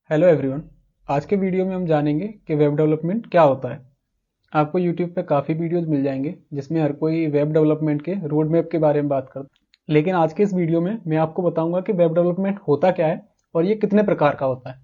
Hello everyone. आज के video में हम जानेंगे कि वेब डेवलपमेंट क्या होता है। आपको यूट्यूब पे काफ़ी वीडियोस मिल जाएंगे जिसमें हर कोई वेब डेवलपमेंट के रोड मैप के बारे में बात करता है, लेकिन आज के इस वीडियो में मैं आपको बताऊंगा कि वेब डेवलपमेंट होता क्या है और ये कितने प्रकार का होता है।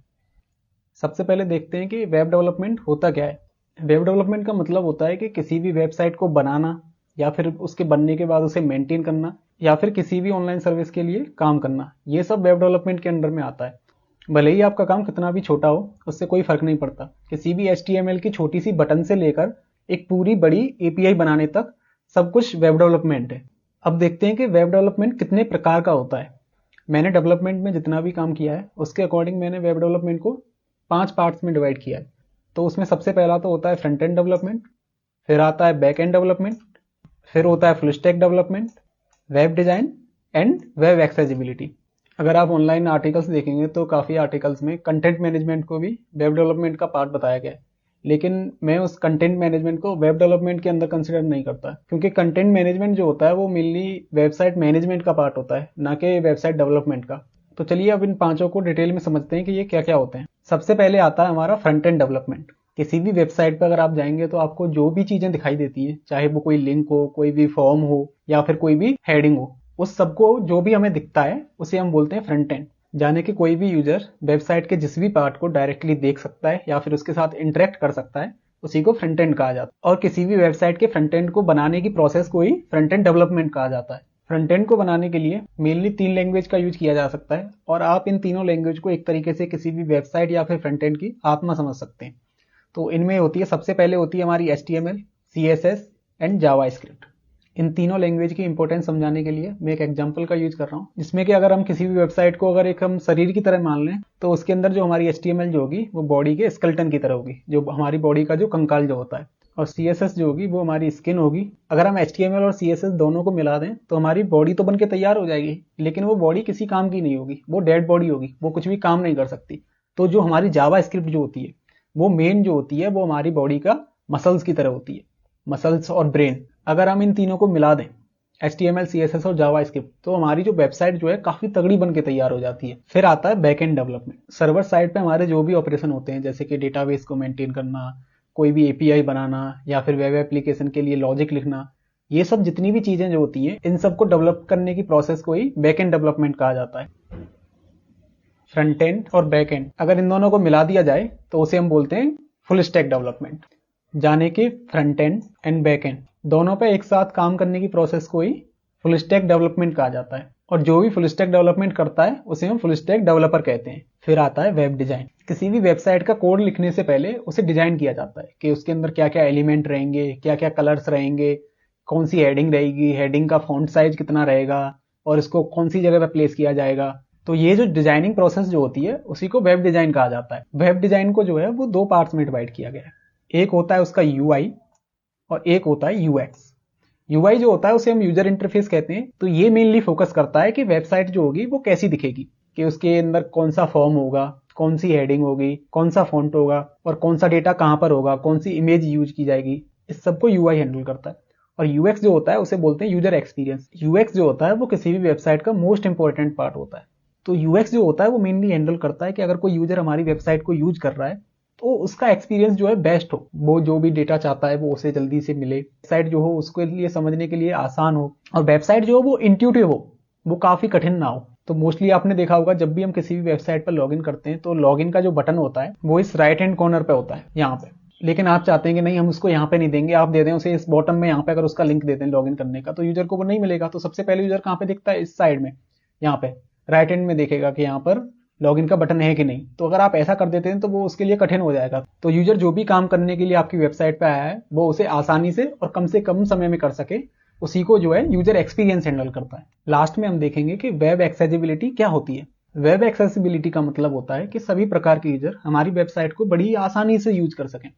सबसे पहले देखते हैं कि वेब डेवलपमेंट होता क्या है। वेब डेवलपमेंट का मतलब होता है कि किसी भी वेबसाइट को बनाना या फिर उसके बनने के बाद उसे मेंटेन करना या फिर किसी भी ऑनलाइन सर्विस के लिए काम करना, ये सब वेब डेवलपमेंट के अंडर में आता है। भले ही आपका काम कितना भी छोटा हो, उससे कोई फर्क नहीं पड़ता। किसी भी HTML की छोटी सी बटन से लेकर एक पूरी बड़ी API बनाने तक सब कुछ वेब डेवलपमेंट है। अब देखते हैं कि वेब डेवलपमेंट कितने प्रकार का होता है। मैंने डेवलपमेंट में जितना भी काम किया है उसके अकॉर्डिंग मैंने वेब डेवलपमेंट को 5 पार्ट्स में डिवाइड किया है। तो उसमें सबसे पहला तो होता है फ्रंट एंड डेवलपमेंट, फिर आता है बैक एंड डेवलपमेंट, फिर होता है full stack development, web design and web accessibility. अगर आप ऑनलाइन आर्टिकल्स देखेंगे तो काफ़ी आर्टिकल्स में कंटेंट मैनेजमेंट को भी वेब डेवलपमेंट का पार्ट बताया गया है, लेकिन मैं उस कंटेंट मैनेजमेंट को वेब डेवलपमेंट के अंदर कंसिडर नहीं करता, क्योंकि कंटेंट मैनेजमेंट जो होता है वो मेनली वेबसाइट मैनेजमेंट का पार्ट होता है, ना कि वेबसाइट डेवलपमेंट का। तो चलिए अब इन पांचों को डिटेल में समझते हैं कि ये क्या क्या होते हैं। सबसे पहले आता है हमारा फ्रंट एंड डेवलपमेंट। किसी भी वेबसाइट पर अगर आप जाएंगे तो आपको जो भी चीजें दिखाई देती हैं, चाहे वो कोई लिंक हो, कोई भी फॉर्म हो या फिर कोई भी हेडिंग हो, उस सबको जो भी हमें दिखता है उसे हम बोलते हैं फ्रंट एंड। जाने कि कोई भी यूजर वेबसाइट के जिस भी पार्ट को डायरेक्टली देख सकता है या फिर उसके साथ इंटरेक्ट कर सकता है, उसी को फ्रंट एंड कहा जाता है। और किसी भी वेबसाइट के फ्रंट एंड को बनाने की प्रोसेस को ही फ्रंट एंड डेवलपमेंट कहा जाता है। फ्रंट एंड को बनाने के लिए मेनली 3 लैंग्वेज का यूज किया जा सकता है, और आप इन तीनों लैंग्वेज को एक तरीके से किसी भी वेबसाइट या फिर फ्रंट एंड की आत्मा समझ सकते हैं। तो इनमें होती है, सबसे पहले होती है हमारी HTML, CSS एंड जावास्क्रिप्ट। इन तीनों लैंग्वेज की इंपॉर्टेंस समझाने के लिए मैं एक एग्जांपल का यूज कर रहा हूँ, जिसमें कि अगर हम किसी भी वेबसाइट को अगर एक हम शरीर की तरह मान लें तो उसके अंदर जो हमारी HTML जो होगी वो बॉडी के स्केलेटन की तरह होगी, जो हमारी बॉडी का जो कंकाल जो होता है। और CSS जो होगी वो हमारी स्किन होगी। अगर हम HTML और CSS दोनों को मिला दें तो हमारी बॉडी तो बन के तैयार हो जाएगी, लेकिन वो बॉडी किसी काम की नहीं होगी, वो डेड बॉडी होगी, वो कुछ भी काम नहीं कर सकती। तो जो हमारी जावा स्क्रिप्ट जो होती है वो मेन जो होती है वो हमारी बॉडी का मसल्स की तरह होती है, मसल्स और ब्रेन। अगर हम इन तीनों को मिला दें, HTML, CSS और जावा स्क्रिप्ट, तो हमारी जो वेबसाइट जो है काफी तगड़ी बन के तैयार हो जाती है। फिर आता है back and development. Server side पे हमारे जो भी ऑपरेशन होते हैं, जैसे कि डेटाबेस को मेंटेन करना, कोई भी API बनाना या फिर वेब एप्लीकेशन के लिए लॉजिक लिखना, ये सब जितनी भी चीजें जो होती हैं इन सबको डेवलप करने की प्रोसेस को ही बैक एंड डेवलपमेंट कहा जाता है। फ्रंट एंड और बैक एंड अगर इन दोनों को मिला दिया जाए तो उसे हम बोलते हैं फुल स्टैक डेवलपमेंट। जाने कि फ्रंट एंड बैक एंड दोनों पे एक साथ काम करने की प्रोसेस को ही फुल स्टैक डेवलपमेंट कहा जाता है, और जो भी फुल स्टैक डेवलपमेंट करता है उसे हम फुल स्टैक डेवलपर कहते हैं। फिर आता है वेब डिजाइन। किसी भी वेबसाइट का कोड लिखने से पहले उसे डिजाइन किया जाता है कि उसके अंदर क्या क्या एलिमेंट रहेंगे, क्या क्या कलर्स रहेंगे, कौन सी हेडिंग रहेगी, हेडिंग का फॉन्ट साइज कितना रहेगा, और इसको कौन सी जगह पर प्लेस किया जाएगा। तो ये जो डिजाइनिंग प्रोसेस जो होती है उसी को वेब डिजाइन कहा जाता है। वेब डिजाइन को जो है वो 2 पार्ट्स में डिवाइड किया गया है। एक होता है उसका UI और एक होता है UX। UI जो होता है उसे हम यूजर इंटरफेस कहते हैं। तो ये मेनली फोकस करता है कि वेबसाइट जो होगी वो कैसी दिखेगी, कि उसके अंदर कौन सा फॉर्म होगा, कौन सी हेडिंग होगी, कौन सा फॉन्ट होगा, और कौन सा डेटा कहां पर होगा, कौन सी इमेज यूज की जाएगी। इस सबको UI हैंडल करता है। और UX जो होता है उसे बोलते हैं यूजर एक्सपीरियंस। UX जो होता है वो किसी भी वेबसाइट का मोस्ट इंपॉर्टेंट पार्ट होता है। तो UX जो होता है वो मेनली हैंडल करता है कि अगर कोई यूजर हमारी वेबसाइट को यूज कर रहा है तो उसका एक्सपीरियंस जो है बेस्ट हो, वो जो भी डेटा चाहता है वो उसे जल्दी से मिले, वेबसाइट जो हो उसके लिए समझने के लिए आसान हो, और वेबसाइट जो हो वो इंट्यूटिव हो, वो काफी कठिन ना हो। तो मोस्टली आपने देखा होगा जब भी हम किसी भी वेबसाइट पर लॉगिन करते हैं तो लॉगिन का जो बटन होता है वो इस राइट हैंड कॉर्नर पे होता है, यहाँ पे। लेकिन आप चाहते हैं कि नहीं, हम उसको यहाँ पे नहीं देंगे, आप दे दें उसे इस बॉटम में, यहाँ पे अगर उसका लिंक दे दें लॉगिन करने का तो यूजर को वो नहीं मिलेगा। तो सबसे पहले यूजर कहाँ पे दिखता है, इस साइड में, यहाँ पे राइट हैंड में देखेगा कि यहाँ पर लॉगिन का बटन है कि नहीं। तो अगर आप ऐसा कर देते हैं तो वो उसके लिए कठिन हो जाएगा। तो यूजर जो भी काम करने के लिए आपकी वेबसाइट पे आया है वो उसे आसानी से कम समय में कर सके, उसी को जो है यूजर एक्सपीरियंस हैंडल करता है। लास्ट में हम देखेंगे कि वेब एक्सेसिबिलिटी क्या होती है। वेब एक्सेसिबिलिटी का मतलब होता है कि सभी प्रकार के यूजर हमारी वेबसाइट को बड़ी आसानी से यूज कर सकें।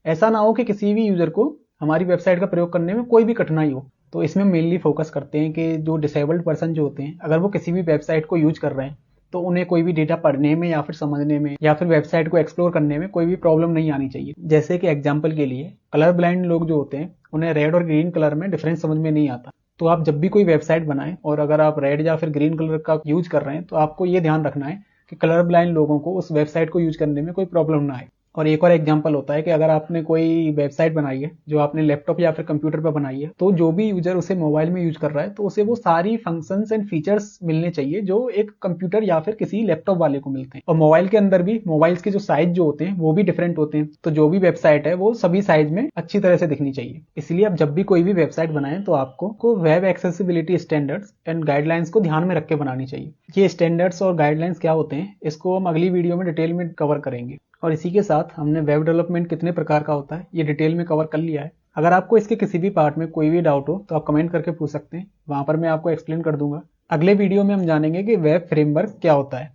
ऐसा ना हो कि किसी भी यूजर को हमारी वेबसाइट का प्रयोग करने में कोई भी कठिनाई हो। तो इसमें मेनली फोकस करते हैं कि जो डिसेबल्ड पर्सन जो होते हैं, अगर वो किसी भी वेबसाइट को यूज कर रहे हैं तो उन्हें कोई भी डेटा पढ़ने में या फिर समझने में या फिर वेबसाइट को एक्सप्लोर करने में कोई भी प्रॉब्लम नहीं आनी चाहिए। जैसे कि एग्जांपल के लिए कलर ब्लाइंड लोग जो होते हैं उन्हें रेड और ग्रीन कलर में डिफरेंस समझ में नहीं आता। तो आप जब भी कोई वेबसाइट बनाएं और अगर आप रेड या फिर ग्रीन कलर का यूज कर रहे हैं तो आपको ये ध्यान रखना है कि कलर ब्लाइंड लोगों को उस वेबसाइट को यूज करने में कोई प्रॉब्लम ना आए। और एक और एग्जांपल होता है कि अगर आपने कोई वेबसाइट बनाई है जो आपने लैपटॉप या फिर कंप्यूटर पर बनाई है, तो जो भी यूजर उसे मोबाइल में यूज कर रहा है तो उसे वो सारी फंक्शंस एंड फीचर्स मिलने चाहिए जो एक कंप्यूटर या फिर किसी लैपटॉप वाले को मिलते हैं। और मोबाइल के अंदर भी मोबाइल्स के जो साइज जो होते हैं वो भी डिफरेंट होते हैं, तो जो भी वेबसाइट है वो सभी साइज में अच्छी तरह से दिखनी चाहिए। इसलिए आप जब भी कोई भी वेबसाइट बनाएं तो आपको web accessibility standards and guidelines को ध्यान में रख के बनानी चाहिए। ये स्टैंडर्ड्स और गाइडलाइंस क्या होते हैं इसको हम अगली वीडियो में डिटेल में कवर करेंगे। और इसी के साथ हमने वेब डेवलपमेंट कितने प्रकार का होता है ये डिटेल में कवर कर लिया है। अगर आपको इसके किसी भी पार्ट में कोई भी डाउट हो तो आप कमेंट करके पूछ सकते हैं, वहां पर मैं आपको एक्सप्लेन कर दूंगा। अगले वीडियो में हम जानेंगे कि वेब फ्रेमवर्क क्या होता है।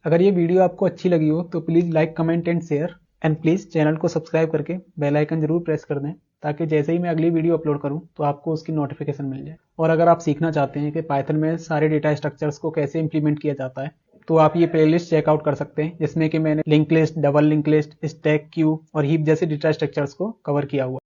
अगर ये वीडियो आपको अच्छी लगी हो तो please like, comment and share, and please channel को सब्सक्राइब करके बेल आइकन जरूर प्रेस कर दें, ताकि जैसे ही मैं अगली वीडियो अपलोड करूं तो आपको उसकी नोटिफिकेशन मिल जाए। और अगर आप सीखना चाहते हैं कि पाइथन में सारे डेटा स्ट्रक्चर्स को कैसे इंप्लीमेंट किया जाता है तो आप ये प्लेलिस्ट चेकआउट कर सकते हैं, जिसमें कि मैंने link list, double link list, stack, Q और हीप जैसे डेटा स्ट्रक्चर्स को कवर किया हुआ है।